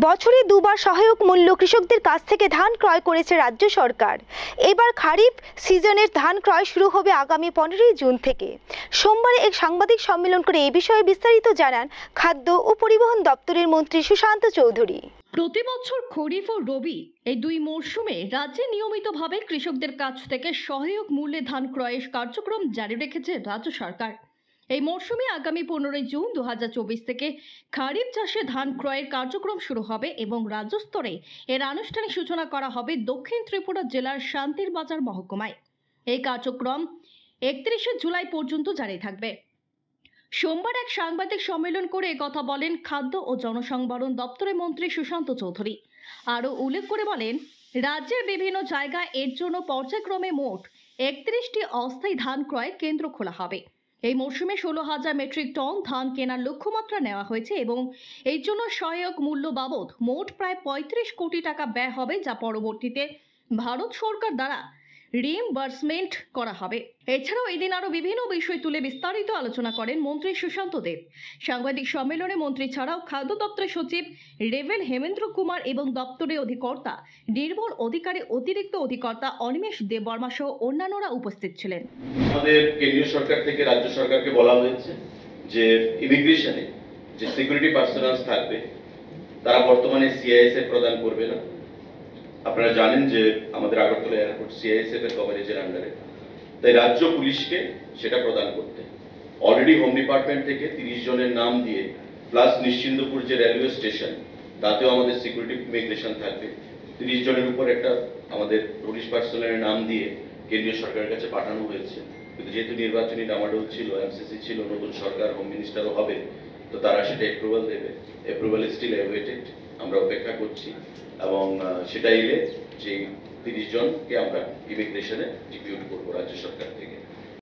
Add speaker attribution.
Speaker 1: বছরে দুবার সহায়ক মূল্য কৃষকদের কাছ থেকে ধান ক্রয় করেছে রাজ্য সরকার। এবার খারিফ সিজনের ধান ক্রয় শুরু হবে আগামী 15 জুন থেকে। সোমবার এক সাংবাদিক সম্মেলন করে এই বিষয়ে বিস্তারিত জানান খাদ্য ও পরিবহন দপ্তরের মন্ত্রী সুশান্ত চৌধুরী।
Speaker 2: প্রতি বছর খরিফ ও রবি এই দুই মরশুমে রাজ্যে নিয়মিতভাবে কৃষকদের কাছ থেকে সহায়ক মূল্যে ধান ক্রয়ের কার্যক্রম জারি রেখেছে রাজ্য সরকার। এই মরশুমে আগামী 15 জুন 2024 থেকে খারিফ চাষে ধান ক্রয়ের কার্যক্রম শুরু হবে এবং রাজ্য স্তরে এর আনুষ্ঠানিক সূচনা করা হবে দক্ষিণ ত্রিপুরা জেলার শান্তির বাজার মহকুমায়। এই কার্যক্রম 31 জুলাই পর্যন্ত জারি থাকবে। সোমবার এক সাংবাদিক সম্মেলন করে কথা বলেন খাদ্য ও জনসংবরণ দপ্তরের মন্ত্রী সুশান্ত চৌধুরী। আরও উল্লেখ করে বলেন, রাজ্যের বিভিন্ন জায়গায় এর জন্য পর্যায়ক্রমে মোট 31টি অস্থায়ী ধান ক্রয় কেন্দ্র খোলা হবে। এই মরশুমে 16,000 মেট্রিক টন ধান কেনার লক্ষ্যমাত্রা নেওয়া হয়েছে এবং এই জন্য সহায়ক মূল্য বাবদ মোট প্রায় 35 কোটি টাকা ব্যয় হবে, যা পরবর্তীতে ভারত সরকার দ্বারা রিইম্বার্সমেন্ট করা হবে। এছাড়াও এদিন আরো বিভিন্ন বিষয় তুলে বিস্তারিত আলোচনা করেন মন্ত্রী সুশান্ত দেব। সাংবাদিক সম্মেলনে মন্ত্রী ছাড়াও খাদ্য দপ্তরের সচিব রেভেল হেমেন্দ্র কুমার এবং দপ্তরের অধিকর্তা নির্মল অধিকারী, অতিরিক্ত অধিকর্তা অনিমেষ দেববর্মা সহ অন্যান্যরা উপস্থিত ছিলেন।
Speaker 3: আমাদের কেন্দ্রীয় সরকার থেকে রাজ্য সরকারকে বলা হয়েছে যে ইমিগ্রেশনে যে সিকিউরিটি পার্সোনাল থাকবে তারা বর্তমানে সিআইএসএফ প্রদান করবে না। আপনারা জানেন যে আমাদের আগরতলা এয়ারপোর্ট সিআইএসএফ এর কভারেজের আন্ডারে, তাই রাজ্য পুলিশকে সেটা প্রদান করতে অলরেডি হোম ডিপার্টমেন্ট থেকে 30 জনের নাম দিয়ে, প্লাস নিশ্চিন্দপুর যে রেলওয়ে স্টেশন তাতেও আমাদের সিকিউরিটি ইমিগ্রেশন থাকবে। 30 জনের উপর একটা আমাদের পুলিশ পার্সোনালের নাম দিয়ে কেন্দ্রীয় সরকারের কাছে পাঠানো হয়েছে। কিন্তু যেহেতু নির্বাচনী ডামাডোল ছিল, এমসিসি ছিল, নতুন সরকার, হোম মিনিস্টারও হবে, তো তারা সেটা অ্যাপ্রুভাল দেবে। অ্যাপ্রুভাল স্টিল অ্যাওয়েটেড, আমরা অপেক্ষা করছি এবং সেটা এলে যে 30 জনকে আমরা ইমিগ্রেশনে ডিপিউট করবো রাজ্য সরকার থেকে।